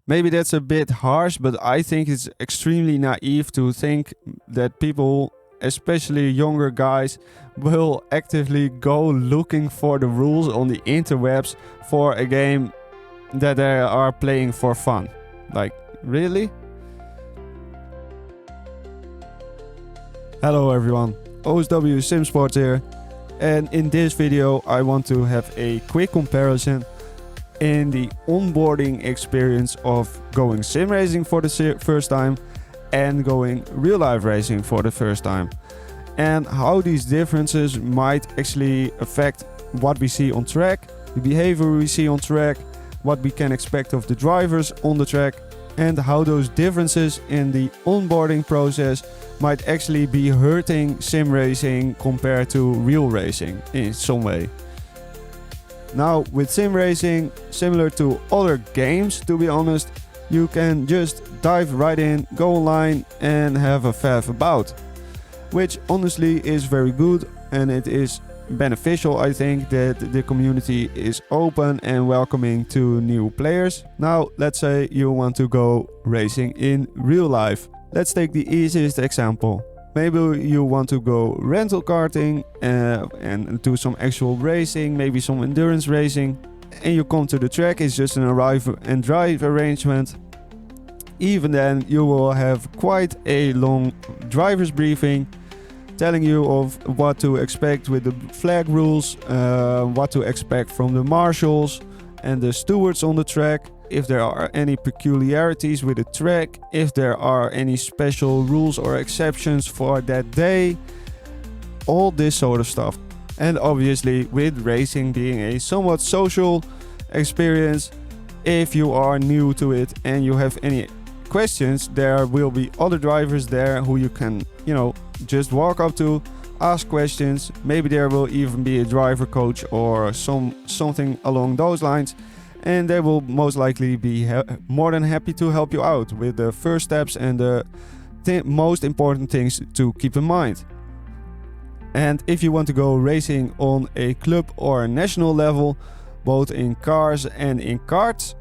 Maybe that's a bit harsh, but I think it's extremely naive to think that people, especially younger guys, will actively go looking for the rules on the interwebs for a game that they are playing for fun. Like, really? Hello everyone, OSW-Sim-Sports here, and in this video I want to have a quick comparison in the onboarding experience of going sim racing for the first time and going real life racing for the first time, and how these differences might actually affect what we see on track, the behavior we see on track, what we can expect of the drivers on the track, and how those differences in the onboarding process might actually be hurting sim racing compared to real racing in some way. Now, with sim racing, similar to other games, to be honest, you can just dive right in, go online and have a faff about, which honestly is very good, and it is beneficial, I think, that the community is open and welcoming to new players. Now, let's say you want to go racing in real life. Let's take the easiest example. Maybe you want to go rental karting and do some actual racing, maybe some endurance racing, and you come to the track. It's just an arrive and drive arrangement. Even then, you will have quite a long driver's briefing telling you of what to expect with the flag rules, what to expect from the marshals and the stewards on the track, if there are any peculiarities with the track, if there are any special rules or exceptions for that day, all this sort of stuff. And obviously, with racing being a somewhat social experience, if you are new to it and you have any questions, there will be other drivers there who you can, just walk up to, ask questions. Maybe there will even be a driver coach or something along those lines, and they will most likely be more than happy to help you out with the first steps and the most important things to keep in mind. And if you want to go racing on a club or a national level, both in cars and in karts,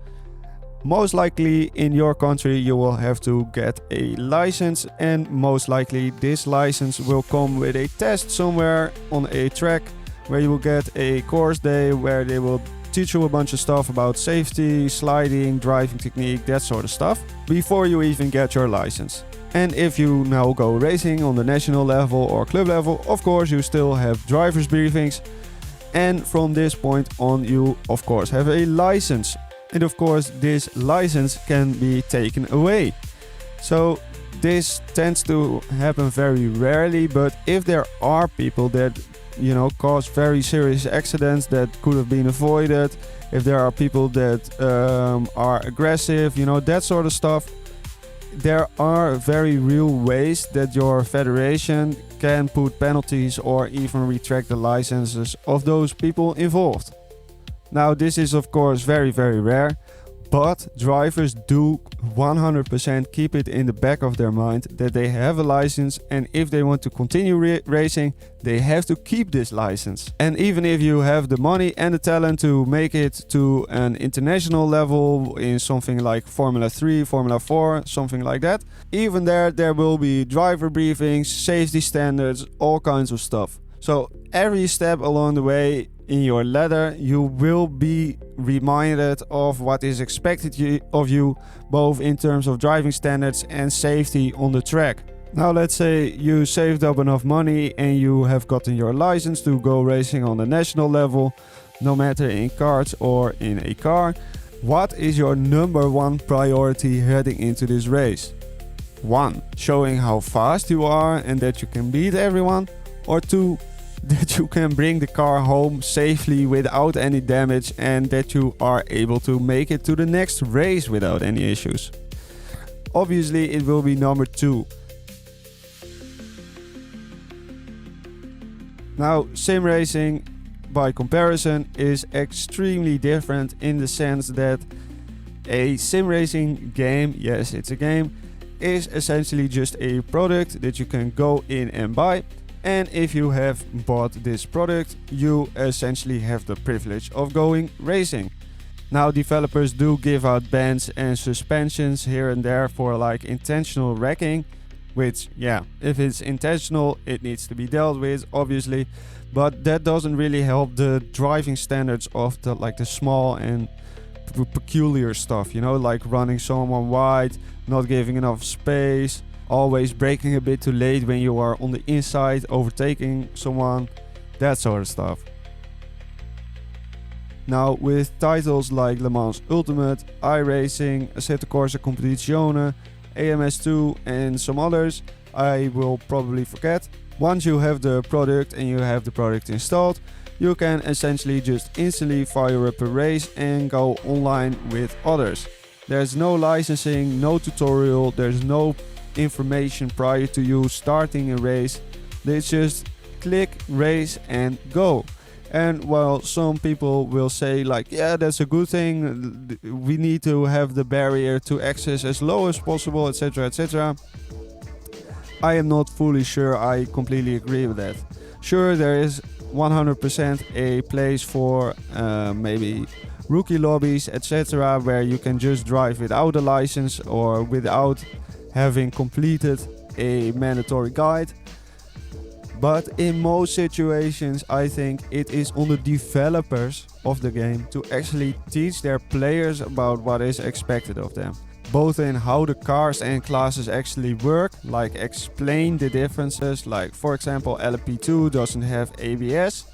most likely in your country you will have to get a license, and most likely this license will come with a test somewhere on a track where you will get a course day where they will teach you a bunch of stuff about safety, sliding, driving technique, that sort of stuff, before you even get your license. And if you now go racing on the national level or club level, of course you still have driver's briefings, and from this point on you of course have a license. And of course this license can be taken away. So this tends to happen very rarely, but if there are people that cause very serious accidents that could have been avoided, if there are people that are aggressive, that sort of stuff, there are very real ways that your federation can put penalties or even retract the licenses of those people involved. Now, this is of course very, very rare, but drivers do 100% keep it in the back of their mind that they have a license, and if they want to continue racing, they have to keep this license. And even if you have the money and the talent to make it to an international level in something like Formula 3, Formula 4, something like that, even there will be driver briefings, safety standards, all kinds of stuff. So every step along the way in your ladder, you will be reminded of what is expected of you, both in terms of driving standards and safety on the track. Now let's say you saved up enough money and you have gotten your license to go racing on the national level, no matter in karts or in a car. What is your number one priority heading into this race? 1. Showing how fast you are and that you can beat everyone, or 2. That you can bring the car home safely without any damage, and that you are able to make it to the next race without any issues. Obviously it will be number 2. Now, sim racing by comparison is extremely different in the sense that a sim racing game, yes it's a game, is essentially just a product that you can go in and buy. And if you have bought this product, you essentially have the privilege of going racing. Now developers do give out bans and suspensions here and there for like intentional wrecking, which, yeah, if it's intentional it needs to be dealt with, obviously, but that doesn't really help the driving standards of the small and peculiar stuff, you know, like running someone wide, not giving enough space, always braking a bit too late when you are on the inside overtaking someone, that sort of stuff. Now with titles like Le Mans Ultimate, iRacing, Assetto Corsa Competizione, AMS2 and some others I will probably forget. Once you have the product and you have the product installed, you can essentially just instantly fire up a race and go online with others. There's no licensing, no tutorial, there's no information prior to you starting a race. It's just click, race and go. And while some people will say like, yeah, that's a good thing, we need to have the barrier to access as low as possible, etc, etc. I am not fully sure I completely agree with that. Sure, there is 100% a place for maybe rookie lobbies, etc, where you can just drive without a license or without having completed a mandatory guide. But in most situations I think it is on the developers of the game to actually teach their players about what is expected of them. Both in how the cars and classes actually work, like explain the differences, like for example LMP2 doesn't have ABS.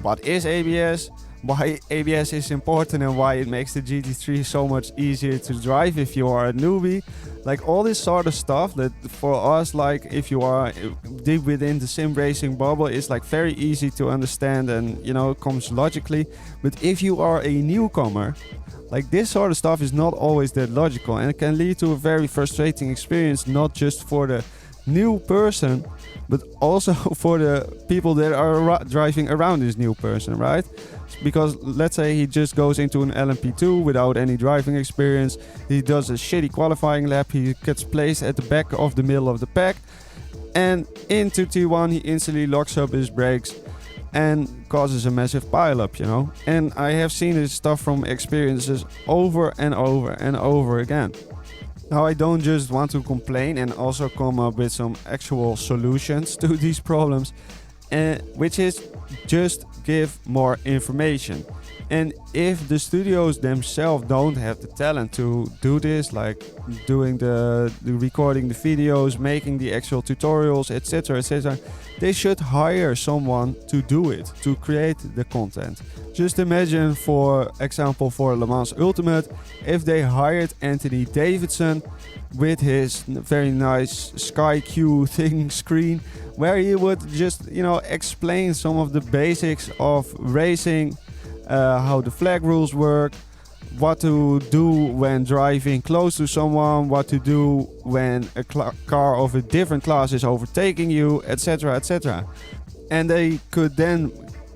What is ABS? Why ABS is important and why it makes the GT3 so much easier to drive if you are a newbie. Like all this sort of stuff that for us, like if you are deep within the sim racing bubble, is like very easy to understand and, you know, it comes logically. But if you are a newcomer, like this sort of stuff is not always that logical and it can lead to a very frustrating experience, not just for the new person but also for the people that are driving around this new person, right? Because let's say he just goes into an LMP2 without any driving experience, he does a shitty qualifying lap, he gets placed at the back of the middle of the pack, and into T1 he instantly locks up his brakes and causes a massive pile-up, you know? And I have seen this stuff from experiences over and over and over again. Now I don't just want to complain and also come up with some actual solutions to these problems, which is just give more information. And if the studios themselves don't have the talent to do this, like doing the recording the videos, making the actual tutorials, etc, etc, they should hire someone to do it, to create the content. Just imagine, for example, for Le Mans Ultimate, if they hired Anthony Davidson with his very nice Sky Q thing screen, where he would just, you know, explain some of the basics of racing, how the flag rules work, what to do when driving close to someone, what to do when a car of a different class is overtaking you, etc, etc. And they could then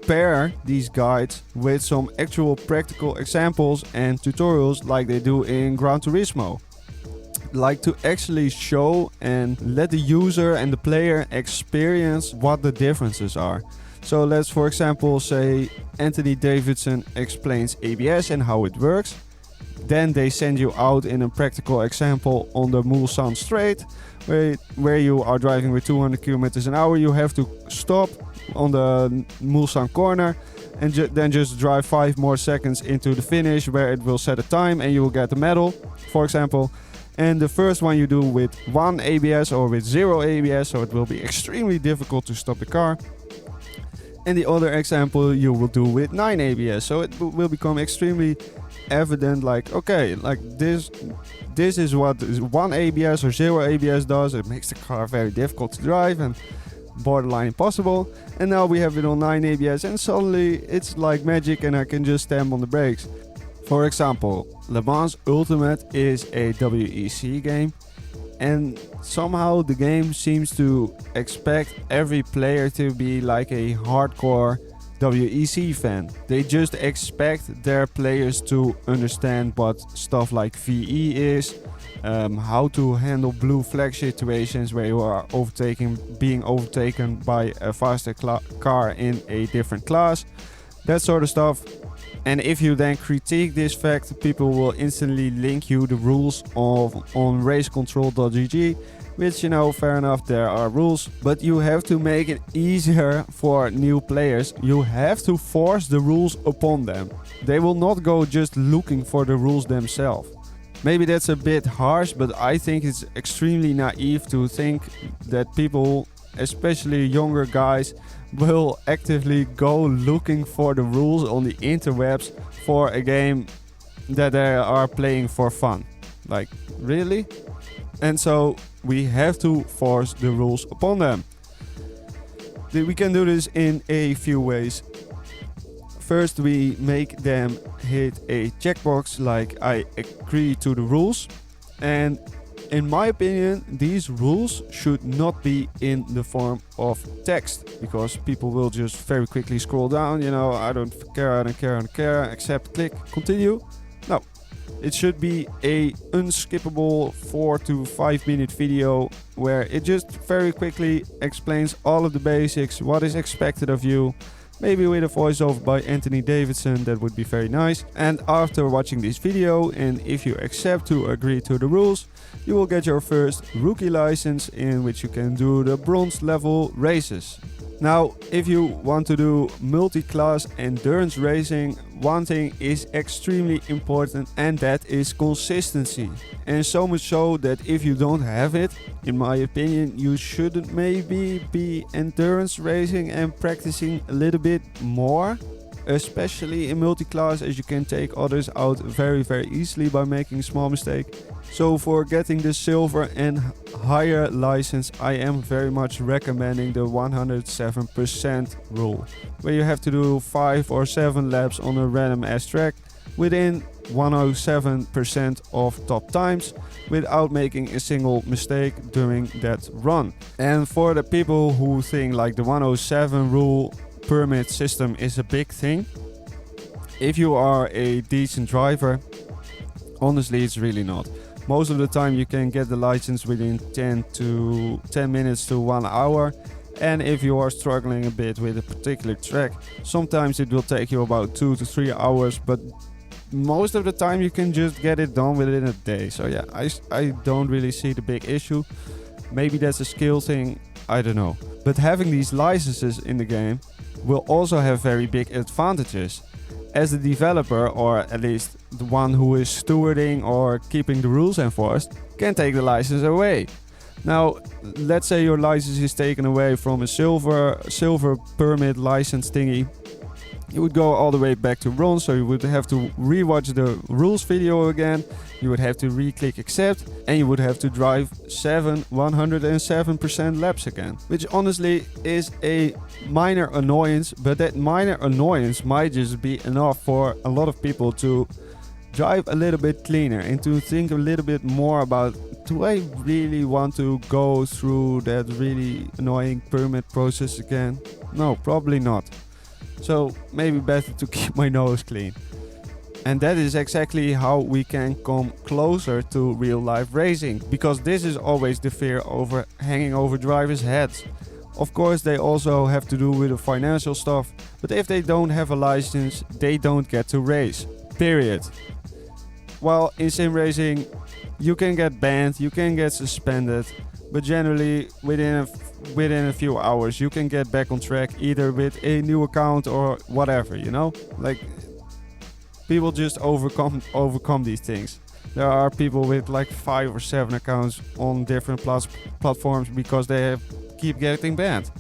pair these guides with some actual practical examples and tutorials like they do in Gran Turismo. Like to actually show and let the user and the player experience what the differences are. So let's for example say Anthony Davidson explains ABS and how it works. Then they send you out in a practical example on the Mulsanne straight, where you are driving with 200 kilometers an hour. You have to stop on the Mulsanne corner and then just drive 5 more seconds into the finish, where it will set a time and you will get the medal, for example. And the first one you do with 1 ABS or with 0 ABS, so it will be extremely difficult to stop the car. And the other example you will do with 9 ABS, so it will become extremely evident, like, okay, like this is what 1 ABS or 0 ABS does. It makes the car very difficult to drive and borderline impossible. And now we have it on 9 ABS and suddenly it's like magic and I can just stamp on the brakes. For example, Le Mans Ultimate is a WEC game, and somehow the game seems to expect every player to be like a hardcore WEC fan. They just expect their players to understand what stuff like VE is, how to handle blue flag situations where you are being overtaken by a faster car in a different class, that sort of stuff. And if you then critique this fact, people will instantly link you the rules on racecontrol.gg, which, you know, fair enough, there are rules, but you have to make it easier for new players. You have to force the rules upon them. They will not go just looking for the rules themselves. Maybe that's a bit harsh, but I think it's extremely naive to think that people, especially younger guys, will actively go looking for the rules on the interwebs for a game that they are playing for fun. Like, really? And so we have to force the rules upon them. We can do this in a few ways. First, we make them hit a checkbox like I agree to the rules. And in my opinion, these rules should not be in the form of text, because people will just very quickly scroll down, you know, I don't care, accept, click, continue. No, it should be a unskippable 4 to 5 minute video where it just very quickly explains all of the basics, what is expected of you. Maybe with a voiceover by Anthony Davidson, that would be very nice. And after watching this video, and if you accept to agree to the rules, you will get your first rookie license in which you can do the bronze level races. Now, if you want to do multi-class endurance racing, one thing is extremely important, and that is consistency. And so much so that if you don't have it, in my opinion, you shouldn't maybe be endurance racing and practicing a little bit more. Especially in multi-class, as you can take others out very easily by making a small mistake. So for getting the silver and higher license, I am very much recommending the 107% rule, where you have to do 5 or 7 laps on a random ass track within 107% of top times without making a single mistake during that run. And for the people who think like the 107 rule permit system is a big thing, if you are a decent driver, honestly it's really not. Most of the time you can get the license within 10 minutes to 1 hour, and if you are struggling a bit with a particular track, sometimes it will take you about 2 to 3 hours, but most of the time you can just get it done within a day. So yeah, I don't really see the big issue. Maybe that's a skill thing, I don't know. But having these licenses in the game will also have very big advantages. As the developer, or at least the one who is stewarding or keeping the rules enforced, can take the license away. Now, let's say your license is taken away from a silver permit license thingy. You would go all the way back to bronze, so you would have to rewatch the rules video again. You would have to re-click accept, and you would have to drive 107% laps again. Which honestly is a minor annoyance, but that minor annoyance might just be enough for a lot of people to drive a little bit cleaner and to think a little bit more about, do I really want to go through that really annoying permit process again? No, probably not. So maybe better to keep my nose clean. And that is exactly how we can come closer to real life racing, because this is always the fear hanging over drivers' heads. Of course, they also have to do with the financial stuff, but if they don't have a license, they don't get to race. Period. While in sim racing, you can get banned, you can get suspended, but generally within a few hours you can get back on track, either with a new account or whatever, you know? Like, people just overcome these things. There are people with like 5 or 7 accounts on different platforms because they keep getting banned.